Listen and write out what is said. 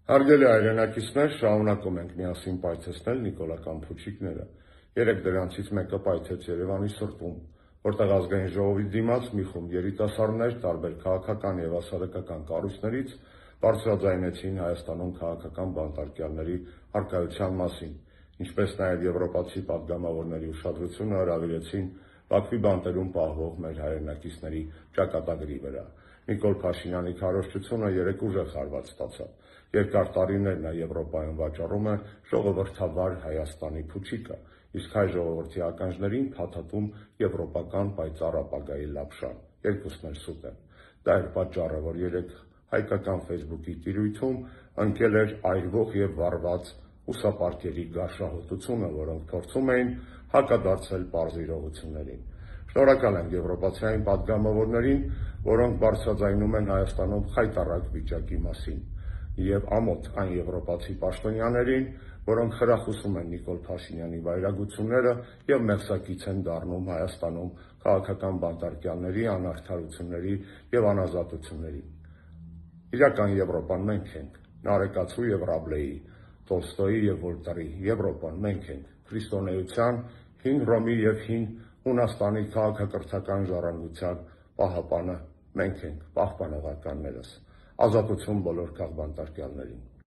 Հարգելի հայրենակիցներ, շարունակում ենք միասին պայթեցնել նիկոլական փուչիկները։ Երեք դրանցից մեկը պայթեց Երևանի սրտում, որտեղ ազգային ժողովի դիմաց մի խումբ երիտասարդներ տարբեր քաղաքական եւ հասարակական կառույցներից բարձրաձայնեցին Հայաստանում քաղաքական բանտարկյալների առկայության մասին, ինչպես նաեւ եվրոպացի պատգամավորների ուշադրությունը հրավիրեցին Բաքվի բանտերում պահվող մեր հայրենակիցների ճակատագրի վրա։ Նիկոլ Փաշինյանի քարոզչությունը երեք ուժեղ հարված ստացավ։ Երկար տարիներ նա Եվրոպայում վաճառում է ժողովրդավար Հայաստանի փուչիկը, իսկ հայ ժողովրդի ականջներին փաթաթում եվրոպական պայծառ ապագայի լապշան։ Երկուսն էլ սուտ են։ Դա էր պատճառը, որ երեք հայկական Facebook-ի տիրույթում ընկել էր այրվող եւ վառված ուսապարկերի գարշահոտությունը, որոնք փորձում էին հակադարձել պարզ իրողություններին։ Շնորհակալ եմ եվրոպացիային պատգամավորներին, որոնք բարձրաձայնում են Հայաստանում խայտառակ վիճակի մասին, եւ ամոթ այն եվրոպացի պաշտոնյաներին, որոնք խրախուսում են Նիկոլ Փաշինյանի վայրագությունները եւ մեղսակից են դառնում Հայաստանում քաղաքական բանտարկյալների, անարդարությունների եւ անազատությունների։ Իրական Եվրոպան մենք ենք, Նարեկացու եւ Ռաբլեի, Տոլստոյի եւ Վոլտերի Եվրոպան մենք ենք, քրիստոնեության, հին Ռոմի եւ հին Հունաստանի քաղաքակրթական ժառանգության պահապանը մենք ենք, պահպանողականներս։ Ազատություն բոլոր քաղբանտարկյալներին։